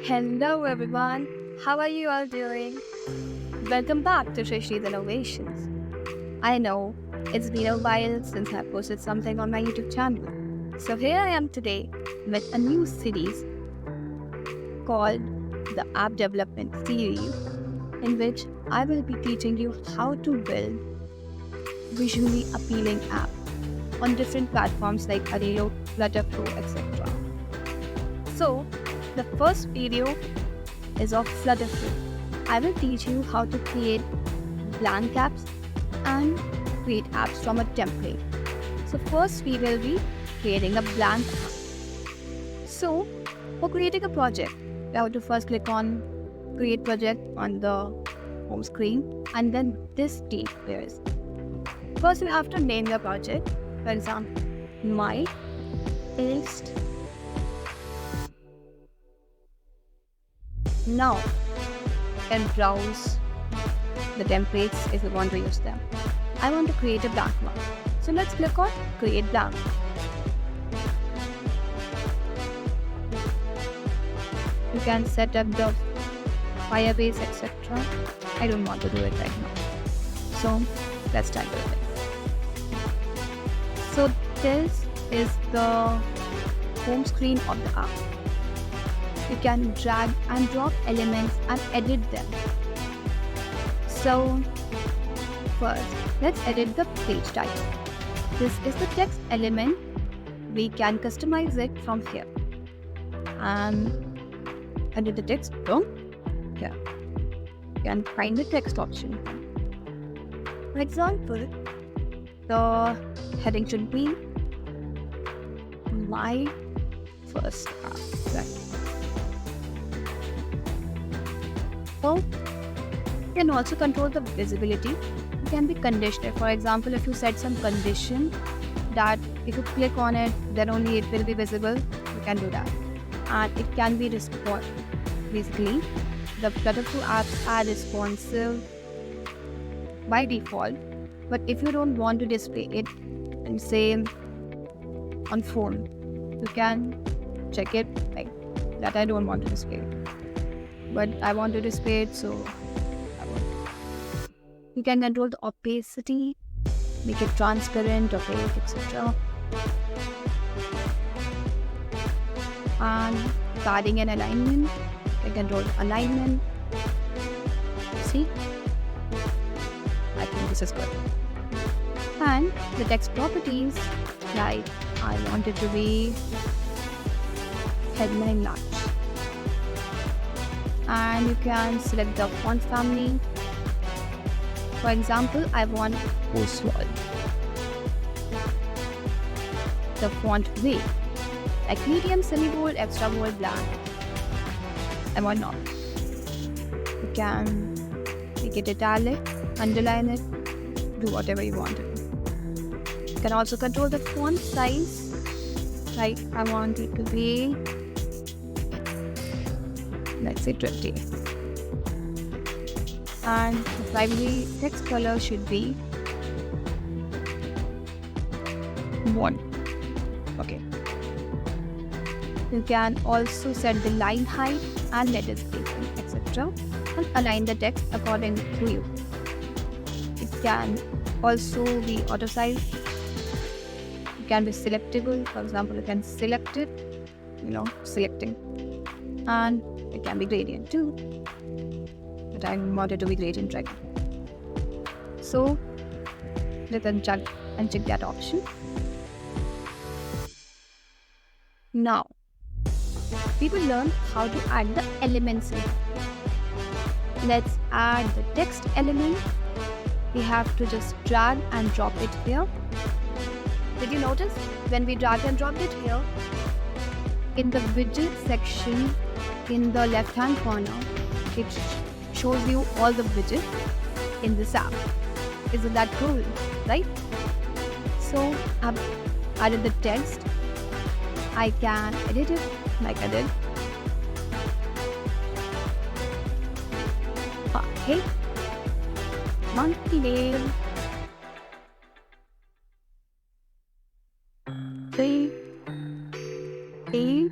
Hello everyone, how are you all doing? Welcome back to Trishri's Innovations. I know it's been a while since I posted something on my YouTube channel. So here I am today with a new series called the App Development Series, in which I will be teaching you how to build visually appealing apps on different platforms like Arelo, FlutterFlow, etc. So the first video is of FlutterFlow. I will teach you how to create blank apps and create apps from a template. So first we will be creating a blank app. So for creating a project, you have to first click on create project on the home screen, and then this tab appears. First you have to name your project. For example, my taste. Now and browse the templates if you want to use them. I want to create a blank one. So let's click on create blank. You can set up the Firebase, etc. I don't want to do it right now. So let's start with it. So this is the home screen of the app. You can drag and drop elements and edit them. So first, let's edit the page title. This is the text element. We can customize it from here. And edit the text from here. You can find the text option. For example, the heading should be my first app. Right. So you can also control the visibility. It can be conditional. For example, if you set some condition that if you click on it, then only it will be visible, you can do that. And it can be responsive. Basically, the FlutterFlow apps are responsive by default. But if you don't want to display it, and say on phone, you can check it like that. I don't want to display it, but I want to display it, so I want. You can control the opacity, make it transparent, opaque, etc. And padding and alignment, you can control alignment. See? I think this is good. And the text properties, like I want it to be headline large. And you can select the font family. For example, I want post wall. The font weight, like medium, semi-bold, extra bold, blank. I want not. You can make it italic, underline it, do whatever you want to do. You can also control the font size. Like I want it to be, let's say 20. And the primary text color should be 1. Okay. You can also set the line height and letter spacing, etc. and align the text according to you. It can also be auto size. It can be selectable. For example, you can select it, selecting. And it can be gradient too, but I want it to be gradient right now. So you can check that option. Now we will learn how to add the elements in. Let's add the text element. We have to just drag and drop it here. Did you notice when we drag and dropped it here, in the widget section in the left hand corner, it shows you all the widgets in this app. Isn't that cool, right? So I've added the text. I can edit it like I did. Okay. Monkey name. 3, 8,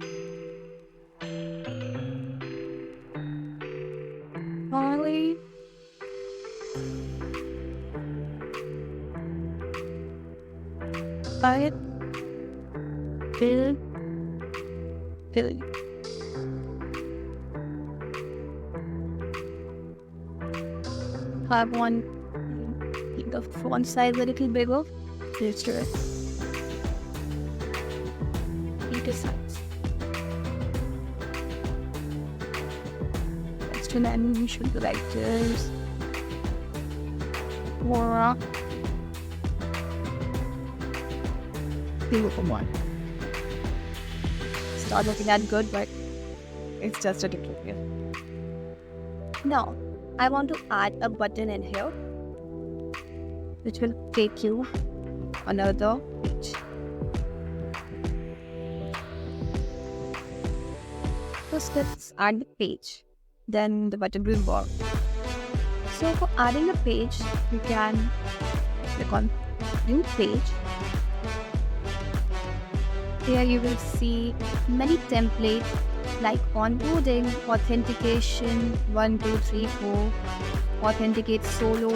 it. Fill. I want the font size a little bigger. Let's do it. Peter size. Question animation should be like this. More. Beautiful one. It's not looking that good, but it's just a tutorial. Now, I want to add a button in here, which will take you another page. First, let's add the page. Then the button will work. So for adding a page, you can click on New Page. Here you will see many templates like onboarding, authentication, 1, 2, 3, 4, authenticate solo,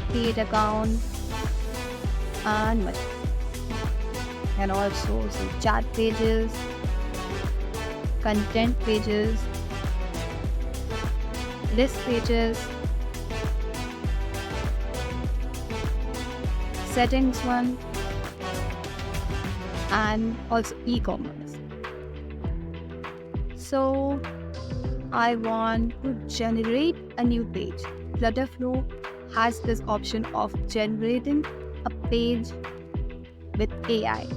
create account, and much. And also some chat pages, content pages, list pages, settings one, and also e-commerce. So I want to generate a new page. FlutterFlow has this option of generating a page with AI.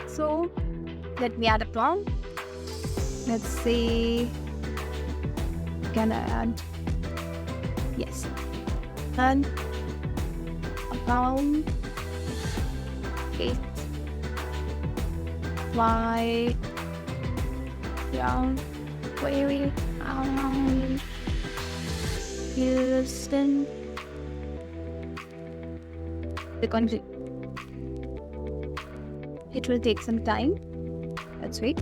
So let me add a prompt. Let's say, can I add? Yes. And account paste y down query Houston the country. It will take some time. Let's wait.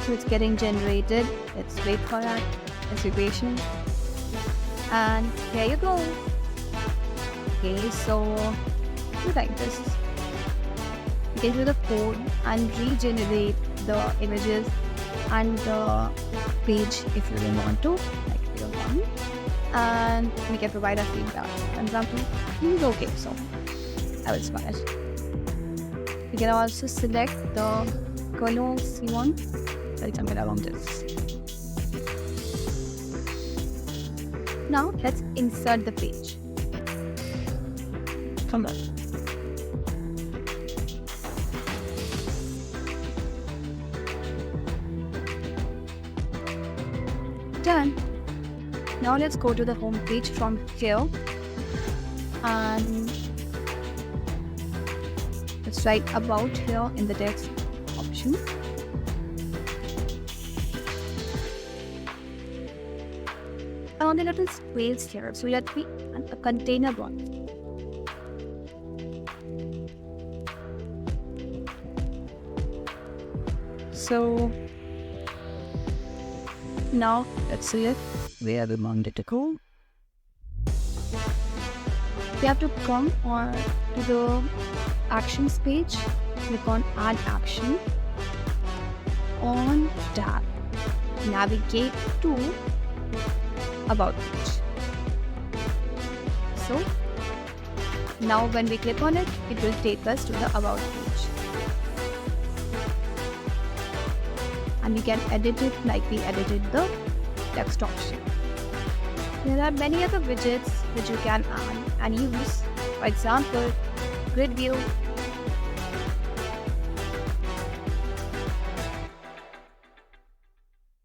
So it's getting generated. Let's wait for that. Let's be patient. And here you go. Okay, so you like this. You can do the code and regenerate the images and the page if you don't want to, like if you don't want. And we can provide a feedback. For example, it's okay, so I will smash. You can also select the colors you want. For example, along this. Now let's insert the page. Come on. Done. Now let's go to the home page from here and let's write about here in the text option. I want a little space here, so let me add a container one. So now let's see it. Where we want it to go. We have to come on to the actions page. Click on add action. On tab. Navigate to about page. So now when we click on it, it will take us to the about page. And you can edit it like we edited the text option. There are many other widgets which you can add and use. For example, grid view,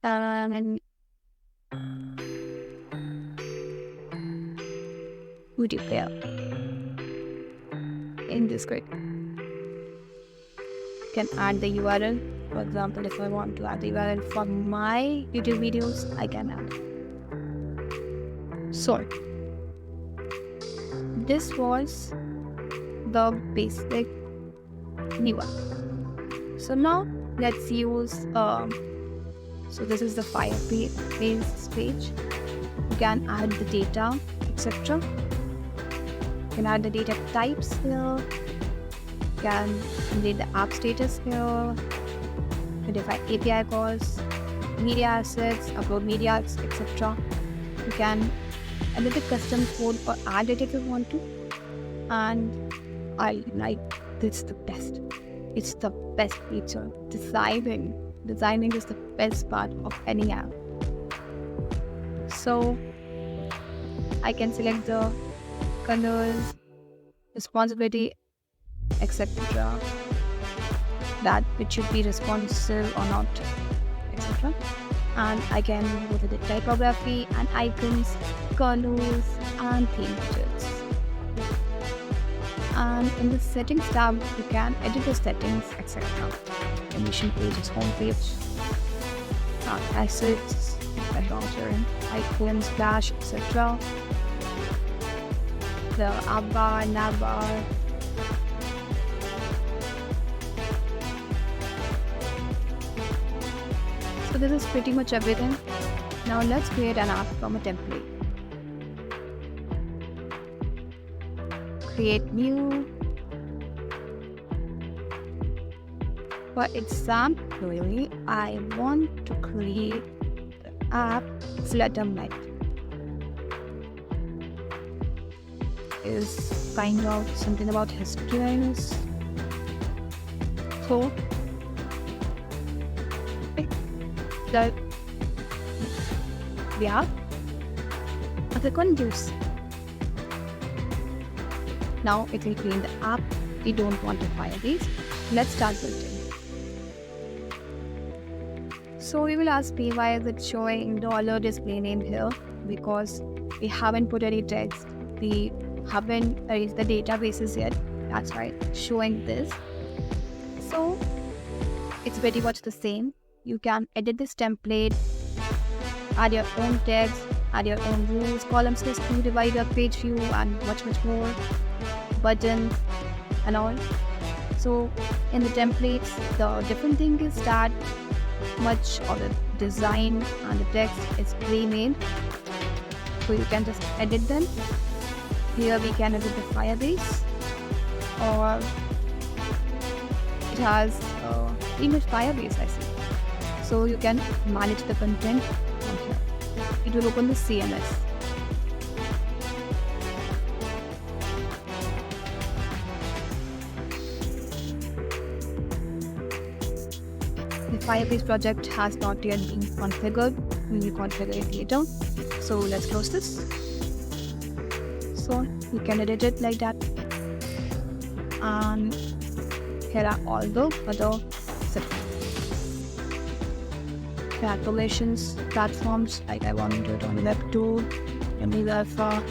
and multiplayer in this grid. can add the URL. For example, if I want to add the URL for my YouTube videos, I can add. So this was the basic UI. So now let's use so this is the Firebase page. You can add the data, etc. You can add the data types here. You can edit the app status here. You can define API calls, media assets, upload media, etc. You can edit the custom code or add it if you want to. And I like this the best. It's the best feature. Designing is the best part of any app. So I can select the colors, responsibility, etc. That it should be responsive or not, etc. And I can go to the typography and icons, colors, and theme features. And in the settings tab, you can edit the settings, etc. Emission pages, home page, assets, icons, flash, etc. The app bar, nav bar. So this is pretty much everything. Now let's create an app from a template. Create new. For example, I want to create the app Flutter is kind of something about histories. So the app, click on use. Now it will create the app. We don't want to fire these. Let's start building. So we will ask me why is it showing $display name here, because we haven't put any text. We haven't erased the databases yet. That's why it's showing this. So it's pretty much the same. You can edit this template, add your own text, add your own rules, columns, list, view, divider, page view, and much more, buttons and all. So in the templates, the different thing is that much of the design and the text is pre-made, so you can just edit them. Here we can edit the Firebase, or it has image Firebase, I see. So you can manage the content from here. It will open the CMS. The Firebase project has not yet been configured. We will configure it later. So let's close this. So you can edit it like that. And here are all the other settings. Calculations, platforms, like I want to do it on Web 2, ML Alpha,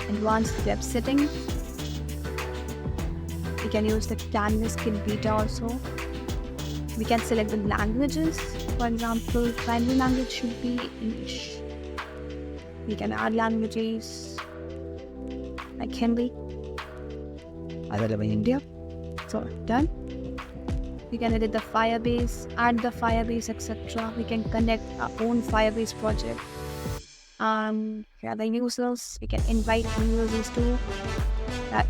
advanced web settings. We can use the Canvas Kit Beta also. We can select the languages. For example, primary language should be English. We can add languages like Hindi. I live in India. So done. We can edit the Firebase, add the Firebase, etc. We can connect our own Firebase project. Here are the users. We can invite new users to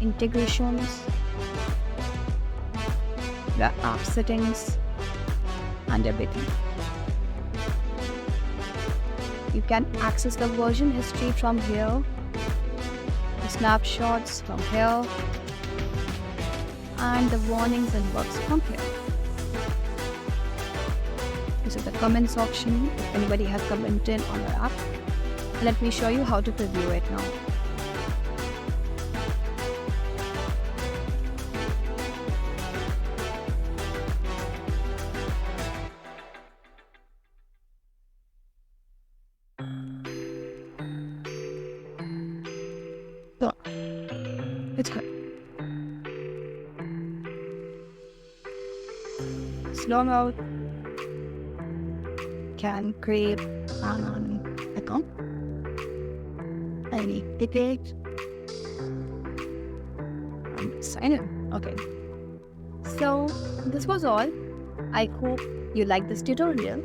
integrations, the app settings, and everything. You can access the version history from here, the snapshots from here, and the warnings and bugs from here. This is the comments option. If anybody has commented on your app, let me show you how to preview it now. So it's good. log out. Can create an account. I need it. Sign in. Okay. So this was all. I hope you liked this tutorial.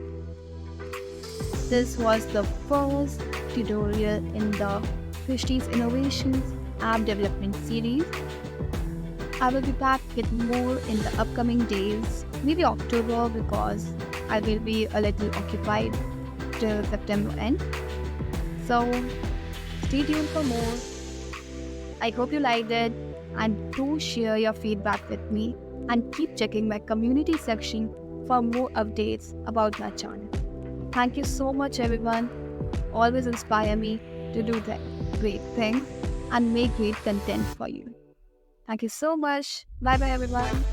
This was the first tutorial in the Fishty's Innovations app development series. I will be back with more in the upcoming days, maybe October, because I will be a little occupied till September end. So stay tuned for more. I hope you liked it, and do share your feedback with me, and keep checking my community section for more updates about my channel. Thank you so much, everyone. Always inspire me to do that great things and make great content for you. Thank you so much. Bye bye, everyone.